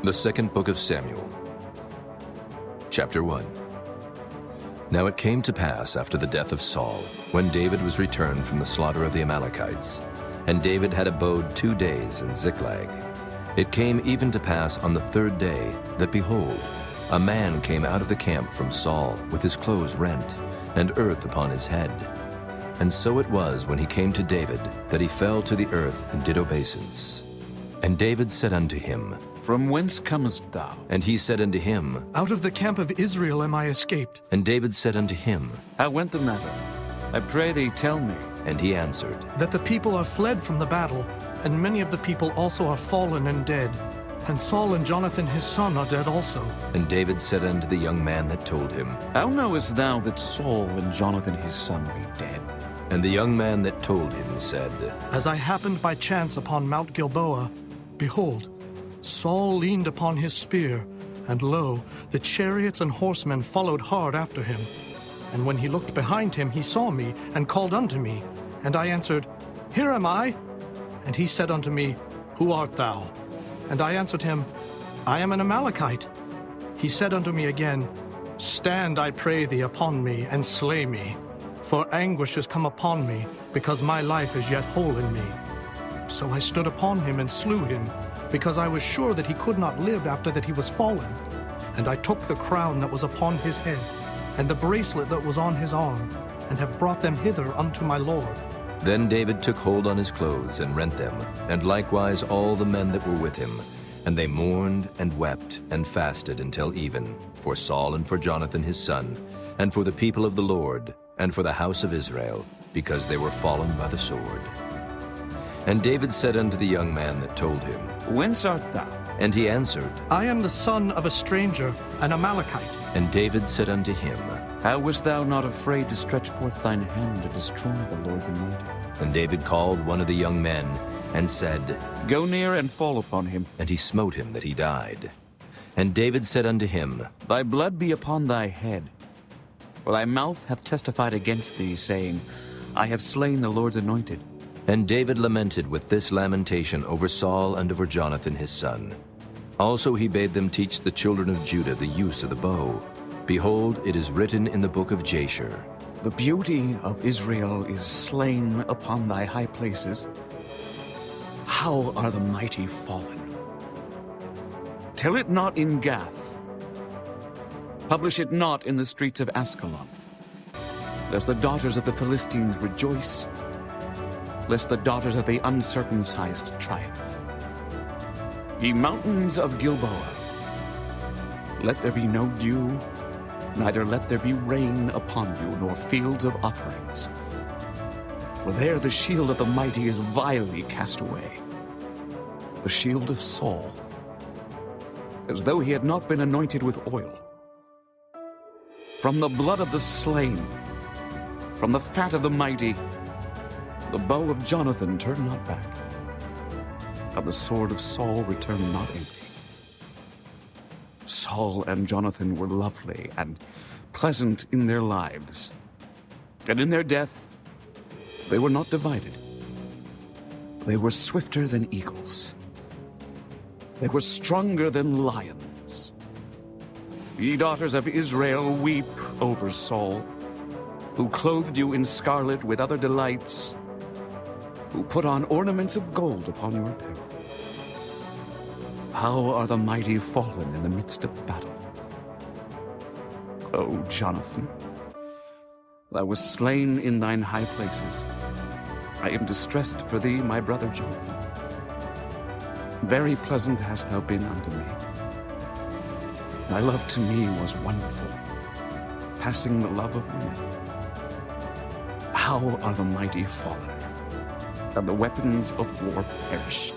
The second book of Samuel, chapter 1. Now it came to pass after the death of Saul, when David was returned from the slaughter of the Amalekites, and David had abode 2 days in Ziklag. It came even to pass on the 3rd day that, behold, a man came out of the camp from Saul with his clothes rent, and earth upon his head. And so it was, when he came to David, that he fell to the earth and did obeisance. And David said unto him, From whence comest thou? And he said unto him, Out of the camp of Israel am I escaped. And David said unto him, How went the matter? I pray thee, tell me. And he answered, That the people are fled from the battle, and many of the people also are fallen and dead. And Saul and Jonathan his son are dead also. And David said unto the young man that told him, How knowest thou that Saul and Jonathan his son be dead? And the young man that told him said, As I happened by chance upon Mount Gilboa, behold, Saul leaned upon his spear, and lo, the chariots and horsemen followed hard after him. And when he looked behind him, he saw me, and called unto me. And I answered, Here am I. And he said unto me, Who art thou? And I answered him, I am an Amalekite. He said unto me again, Stand, I pray thee, upon me, and slay me. For anguish is come upon me, because my life is yet whole in me. So I stood upon him and slew him, because I was sure that he could not live after that he was fallen. And I took the crown that was upon his head, and the bracelet that was on his arm, and have brought them hither unto my lord. Then David took hold on his clothes and rent them, and likewise all the men that were with him. And they mourned and wept and fasted until even, for Saul and for Jonathan his son, and for the people of the Lord, and for the house of Israel, because they were fallen by the sword. And David said unto the young man that told him, Whence art thou? And he answered, I am the son of a stranger, an Amalekite. And David said unto him, How wast thou not afraid to stretch forth thine hand to destroy the Lord's anointed? And David called one of the young men, and said, Go near and fall upon him. And he smote him that he died. And David said unto him, Thy blood be upon thy head. For thy mouth hath testified against thee, saying, I have slain the Lord's anointed. And David lamented with this lamentation over Saul and over Jonathan his son. Also he bade them teach the children of Judah the use of the bow. Behold, it is written in the book of Jasher, The beauty of Israel is slain upon thy high places. How are the mighty fallen? Tell it not in Gath. Publish it not in the streets of Askelon. Lest the daughters of the Philistines rejoice, lest the daughters of the uncircumcised triumph. Ye mountains of Gilboa, let there be no dew, neither let there be rain upon you, nor fields of offerings. For there the shield of the mighty is vilely cast away, the shield of Saul, as though he had not been anointed with oil. From the blood of the slain, from the fat of the mighty, the bow of Jonathan turned not back, and the sword of Saul returned not empty. Saul and Jonathan were lovely and pleasant in their lives, and in their death they were not divided. They were swifter than eagles. They were stronger than lions. Ye daughters of Israel, weep over Saul, who clothed you in scarlet with other delights, who put on ornaments of gold upon your apparel. How are the mighty fallen in the midst of the battle? O Jonathan, thou wast slain in thine high places. I am distressed for thee, my brother Jonathan. Very pleasant hast thou been unto me. Thy love to me was wonderful, passing the love of women. How are the mighty fallen, and the weapons of war perished?